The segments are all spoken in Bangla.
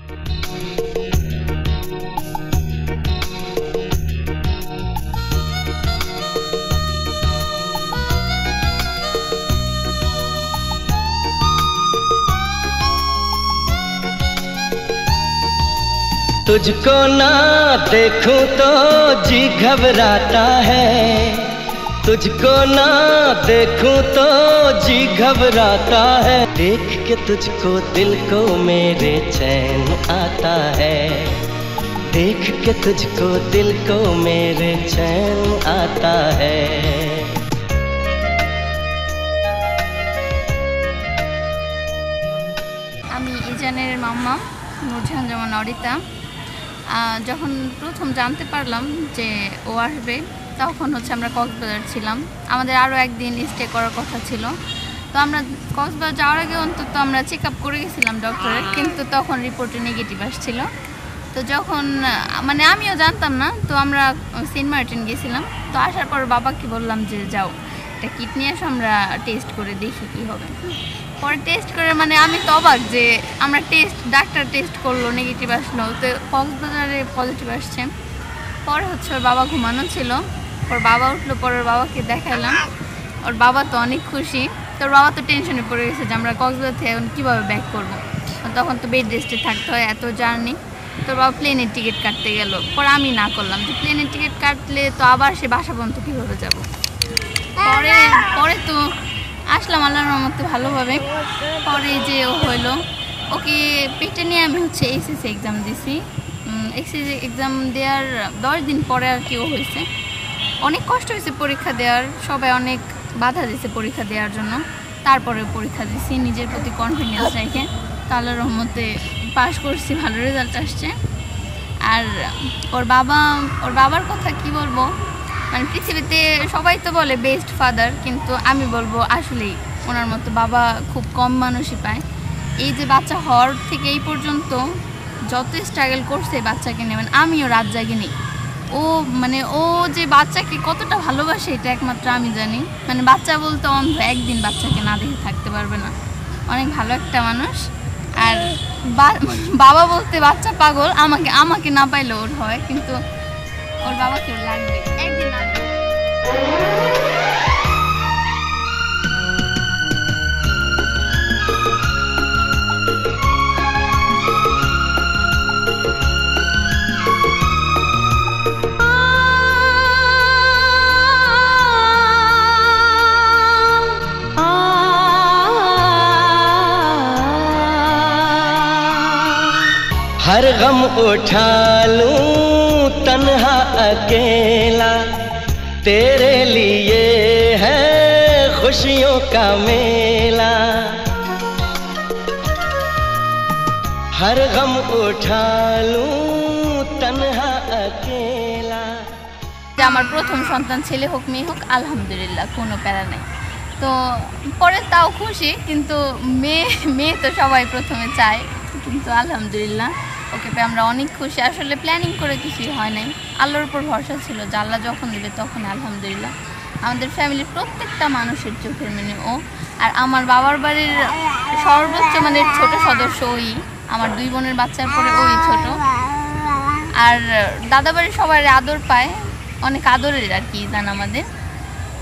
तुझको ना देखूं तो जी घबराता है, तुझको ना देखूं तो जी घबराता है। देख के तुझको दिल को मेरे चैन आता है, देख के तुझको दिल को मेरे चैन आता है। আমি ইজানের মাম্মা নুরজাহান জামান অরিতা। যখন প্রথম জানতে পারলাম যে ও আসবে তখন আমরা কক্সবাজার ছিলাম। আমাদের আরও একদিন স্টে করার কথা ছিল। তো আমরা কক্সবাজার যাওয়ার আগে অন্তত আমরা চেক আপ করে গেছিলাম ডক্টরের, কিন্তু তখন রিপোর্টে নেগেটিভ আসছিল। তো যখন আমিও জানতাম না, তো আমরা সেন্ট মার্টিন গেছিলাম। তো আসার পর বাবাকে বললাম যে যাও একটা কিট নিয়ে আসো, আমরা টেস্ট করে দেখি কী হবে। পরে টেস্ট করে আমি তো অবাক যে আমরা ডাক্তার টেস্ট করলো, নেগেটিভ আসলো, তো কক্সবাজারে পজিটিভ আসছে। পরে ওর বাবা ঘুমানো ছিল, ওর বাবা উঠলো, পরে ওর বাবাকে দেখাইলাম। ওর বাবা তো অনেক খুশি। তো ওর বাবা তো টেনশনে পড়ে গেছে যে আমরা কক্সবাজার থেকে এখন কীভাবে ব্যাক করবো, তখন তো বেড রেস্টে থাকতে হয়, এত জার্নি। তোর বাবা প্লেনের টিকিট কাটতে গেল। পরে আমি না করলাম যে প্লেনের টিকিট কাটলে তো আবার সে বাসা পর্যন্ত কীভাবে যাব। পরে তো আসলাম আল্লাহর রহমতে ভালোভাবে। পরে যে ও হইলো, ওকে পেটে নিয়ে আমি এসএসসি এক্সাম দিছি। এসএসসি এক্সাম দেওয়ার 10 দিন পরে আর কি ও হয়েছে। অনেক কষ্ট হয়েছে পরীক্ষা দেওয়ার, সবাই অনেক বাধা দিয়েছে পরীক্ষা দেওয়ার জন্য। তারপরে পরীক্ষা দিছি নিজের প্রতি কনফিডেন্স রেখে। তো আল্লাহর রহমতে পাস করছি, ভালো রেজাল্ট আসছে। আর ওর বাবার কথা কি বলবো, পৃথিবীতে সবাই তো বলে বেস্ট ফাদার, কিন্তু আমি বলবো আসলেই ওনার মতো বাবা খুব কম মানুষই পায়। এই যে বাচ্চা হওয়ার থেকে এই পর্যন্ত যত স্ট্রাগল করছে বাচ্চাকে নিয়ে, আমিও রাত জাগিনি। ও যে বাচ্চাকে কতটা ভালোবাসে এটা একমাত্র আমি জানি। বাচ্চা বলতে অন্ধ, একদিন বাচ্চাকে না দেখে থাকতে পারবে না। অনেক ভালো একটা মানুষ। আর বাবা বলতে বাচ্চা পাগল, আমাকে না পাইলে ওর হয়, কিন্তু ওর বাবাকে লাগবে একদিন না। हर गम उठा लूं तन्हा अकेला, तेरे लिए है खुशियों का मेला। हर गम उठा लूं तन्हा अकेला। আমার প্রথম সন্তান ছেলে হোক মেয়ে হোক আলহামদুলিল্লাহ, কোনো প্যারা নেই। তো পরে তাও খুশি, কিন্তু মেয়ে তো সবাই প্রথমে চায়, কিন্তু আলহামদুলিল্লাহ ওকে পেয়ে আমরা অনেক খুশি। আসলে প্ল্যানিং করে কিছুই হয় নাই, আল্লাহর উপর ভরসা ছিল যে আল্লাহ যখন দেবে তখন আলহামদুলিল্লাহ। আমাদের ফ্যামিলির প্রত্যেকটা মানুষের চোখের মনি ও। আর আমার বাবার বাড়ির সর্বোচ্চ ছোট সদস্য ওই, আমার 2 বোনের বাচ্চার পরে ওই ছোট। আর দাদা বাড়ির সবাই আদর পায়, অনেক আদরের আর কি জান আমাদের।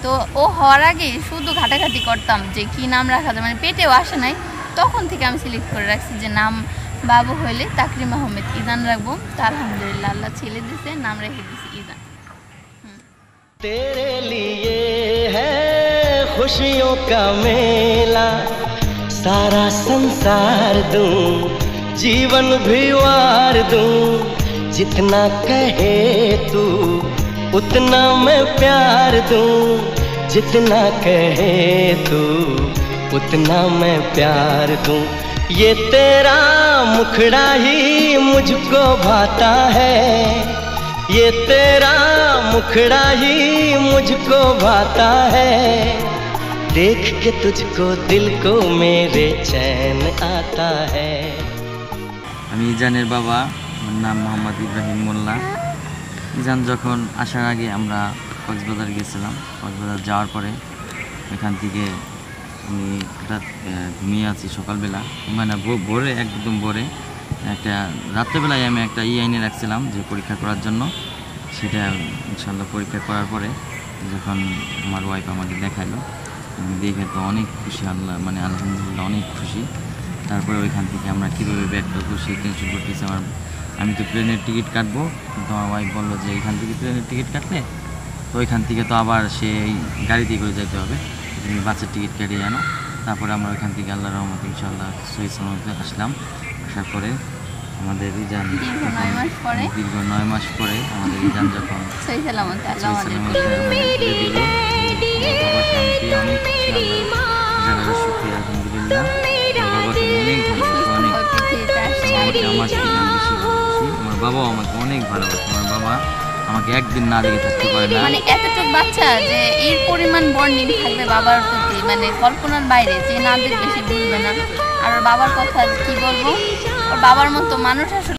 তো ও হওয়ার আগে শুধু ঘাটাঘাটি করতাম যে কি নাম রাখা যায়, পেটেও আসে নাই, তখন থেকে আমি সিলেক্ট করে রাখছি যে নাম বাবু হইলে তাকরিম আহমেদ ইজান রাখবো। তো আলহামদুলিল্লাহ আল্লাহ ছেলে দিছে, নাম রেখে দিছি ইজান। तेरे लिए है खुशियों का मेला, सारा संसार दूं, जीवन भी वार दूं, जितना कहे तू उतना मैं प्यार दूं, जितना कहे तू उतना मैं प्यार दूं। ये तेरा मुखड़ा ही मुझको भाता है, ये तेरा मुखड़ा ही मुझको भाता है, देख के तुझको दिल को मेरे चैन आता है। আমি ইজানের বাবা, আমার নাম মোহাম্মদ ইব্রাহিম মোল্লা। ইজান যখন আসার আগে আমরা কক্সবাজার গেছিলাম। কক্সবাজার যাওয়ার পরে এখান থেকে আমি হঠাৎ ঘুমিয়ে আছি সকালবেলা, ভোরে একদম ভোরে একটা রাত্রেবেলায় আমি একটা এনে রাখছিলাম যে পরীক্ষা করার জন্য, সেটা ইনশাল্লাহ পরীক্ষা করার পরে যখন আমার ওয়াইফ আমাকে দেখাইলো, আমি দেখে তো অনেক খুশি, মানে আলহামদুলিল্লাহ অনেক খুশি। তারপরে ওইখান থেকে আমরা কীভাবে ব্যাক করবো সেই টেনশন করতেছি। আমি তো প্লেনের টিকিট কাটবো, কিন্তু আমার ওয়াইফ বললো যে এখান থেকে প্লেনের টিকিট কাটলে তো ওইখান থেকে তো আবার সেই গাড়িতে করে যেতে হবে, তুমি বাসের টিকিট কেটে জানো। তারপরে আমরা ওইখান থেকে আল্লাহর রহমতে ইনশাআল্লাহ সহি সালামতে আসলাম। আসার পরে আমাদের ইজান দীর্ঘ 9 মাস পরে আমাদের ইজান যখন সহি সালামতে শান্তি অনেক শুক্রিয়া আলহামদুলিল্লাহ। বাবাকে অনেক ভালোবাসি, অনেক বাবাকে আমার থেকে আমি বেশি ভালোবাসি। আমার বাবাও আমাকে অনেক ভালোবাসে। আমার বাবা আমাকে একদিন না দেখে থাকতে পারে না। মানে এতটুকু বাচ্চা যে এর পরিমাণ বন্ডিং থাকবে বাবার প্রতি, মানে কল্পনার বাইরে, যে না দেখবে সে বুঝবে না। আর ওর বাবার কথা কি বলবো, ওর বাবার মতো মানুষ আসলে